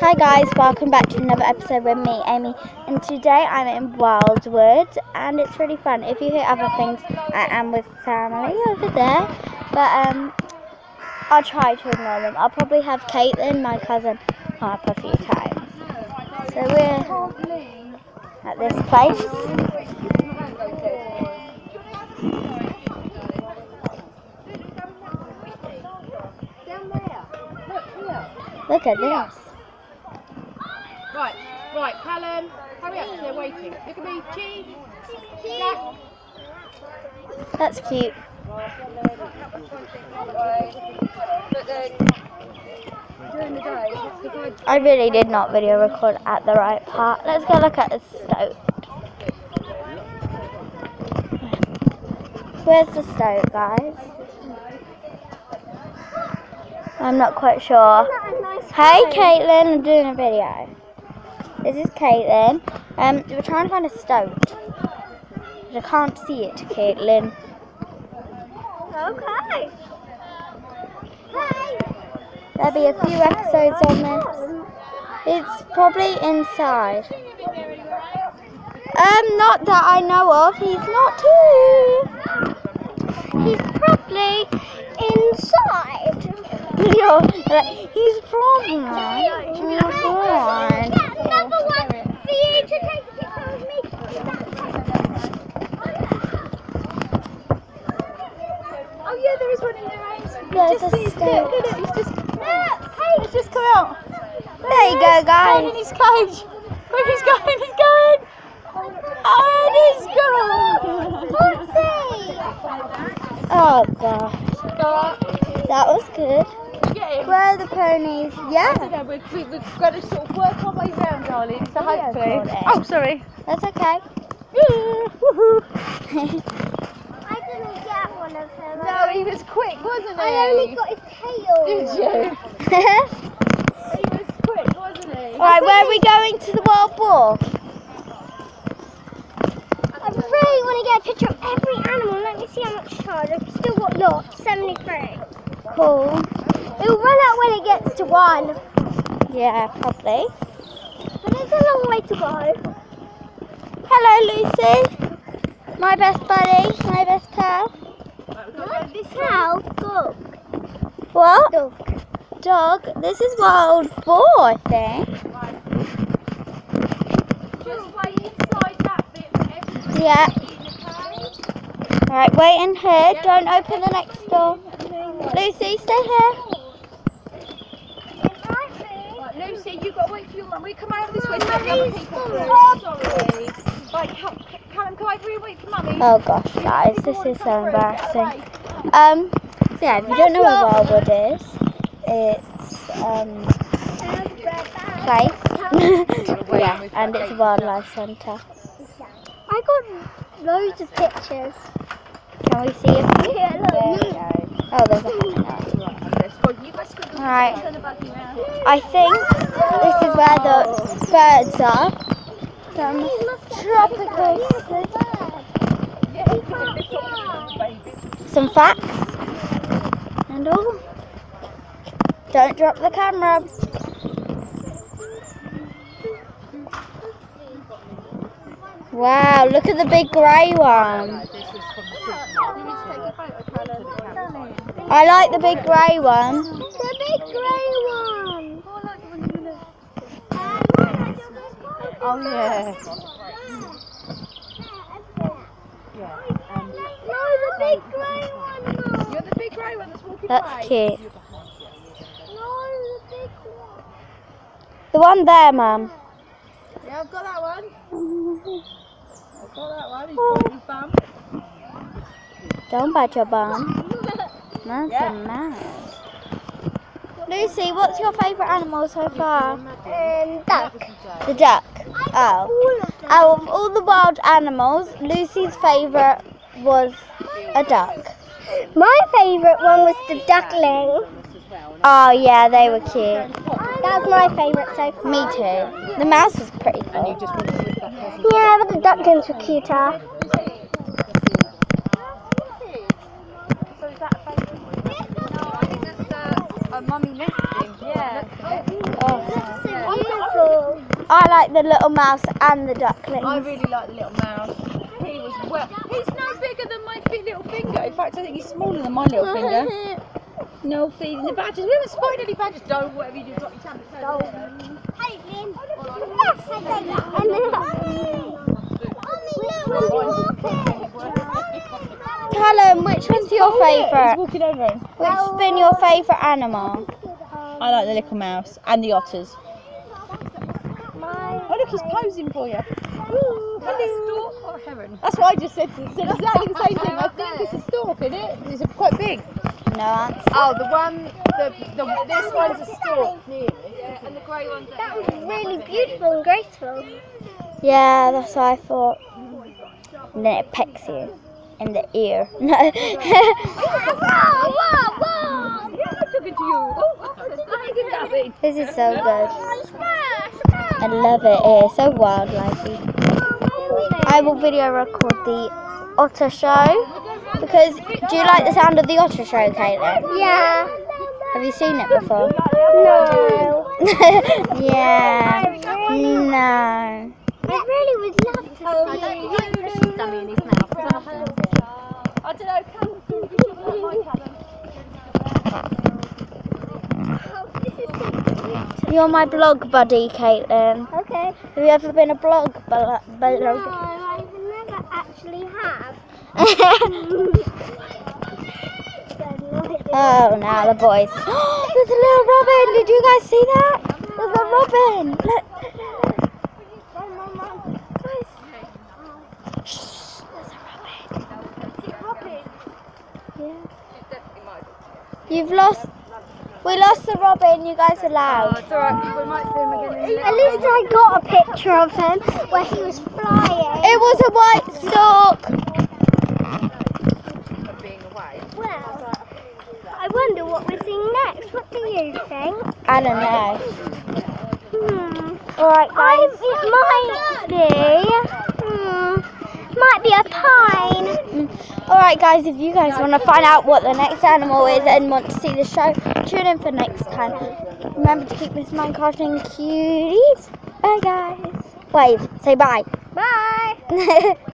Hi guys, welcome back to another episode with me, Amy, and today I'm in Wildwood and it's really fun. If you hear other things, I am with family over there, but I'll try to ignore them. I'll probably have Caitlin, my cousin, come up a few times. So we're at this place. Look at this. Right, Callum, hurry up, they're waiting. Look at me, cheese. Jack. That's cute. I really did not video record at the right part. Let's go look at the stove. Where's the stove, guys? I'm not quite sure. Hey Caitlin, I'm doing a video. This is Caitlin. We're trying to find a stove. But I can't see it, Caitlin. Okay. Hey. There'll be a few episodes on this. It's probably inside. Not that I know of. He's not too. He's probably inside. He's probably inside. Another one for you to take a picture of me. Oh yeah, there is one in there, Ames. There's a stove. He's just come out. There you go, guys. Going in his cage. Look, he's going. And he's gone. Oh gosh. That was good. Where are the ponies? Yeah. We've got to sort of work our way round, darling. So hopefully. Oh, sorry. That's okay. I didn't get one of them. No, he was quick, wasn't he? I only got his tail. Did you? He was quick, wasn't he? Alright, where are we going to the Wild Boar? I really want to get a picture of every animal. Let me see how much time. I've still got lots. 73. Cool. It'll run out when it gets to 1. Yeah, probably. But it's a long way to go. Hello, Lucy. My best buddy, my best pal. This cow, dog. What? Dog. Dog? This is Wild Boar, I think. Just wait inside that bit for everything. Yeah. Alright, wait in here. Don't open the next door. Lucy, stay here. Right, Lucy, you've got to wait for your mum. We come over this way so the other people through. Sorry. Right, Callum, come over here and wait for mummy. Oh gosh, guys, this is so embarrassing. So yeah, if you don't know where Wildwood is, it's place. Yeah, and it's a wildlife centre. I got loads of pictures. Can we see a few? Yeah, look. There we go. Oh, there's a hat. Alright, I think this is where the birds are. Some tropical, some facts and all. Don't drop the camera. Wow, look at the big grey one. I like the big grey one. The big grey one. Oh yeah. No, the big grey one. You're the big grey one that's walking That's away. cute. No, the big one. The one there, Mum. Yeah, I've got that one. I've got that one. He's got his bum. Don't bite your bum. That's a mouse. Lucy, what's your favourite animal so far? Duck. The duck. Oh. Out of all the wild animals, Lucy's favourite was a duck. My favourite one was the duckling. Oh yeah, they were cute. That was my favourite so far. Me too. The mouse was pretty cool. Yeah, but the ducklings were cuter. So is that a favourite? No, I think that's a mummy nesting. Yeah. Oh. I like the little mouse and the ducklings. I really like the little mouse. He was he's no bigger than my little finger. In fact, I think he's smaller than my little finger. No feeding the badgers. We haven't spotted any badgers. Don't, whatever you do, drop your tablets over there. Hey, Lynn. Yes, I take that. And then, Callum, which one's your He's favourite? walking over him. Which has been your favourite animal? I like the little mouse and the otters. Oh, look, he's posing for you. Stork or heron? That's what I just said. Said exactly the same thing. I think it's a stork, isn't it? It's quite big. No answer. Oh, the one, this one's a stork. Yeah, and the grey one's a that was really beautiful and graceful. Yeah, that's what I thought. And then it pecks you in the ear. No. Whoa! I'm talking to you. This is so good. I love it. It is so wildlifey. I will video record the otter show because do you like the sound of the otter show, Caitlin? Yeah. Have you seen it before? No. Yeah. No. I really would love to see it. Dummy in his mouth. I don't know. You're my blog buddy, Caitlin. Okay. Have you ever been a blog No, I never actually have. Oh, now the boys. There's a little robin. Did you guys see that? There's a robin. Look. Guys. Shh. There's a robin. Yeah. You've lost. We lost the robin. You guys are loud. It's alright. We might see him again. At least I got a picture of him where he was flying. It was a white stork. Well, I wonder what we're seeing next. What do you think? I don't know. Alright guys. Might be a pine. Alright guys, if you guys want to find out what the next animal is and want to see the show, tune in for next time. Remember to keep Miss Minecrafting cuties. Bye guys. Wave. Say bye. Bye.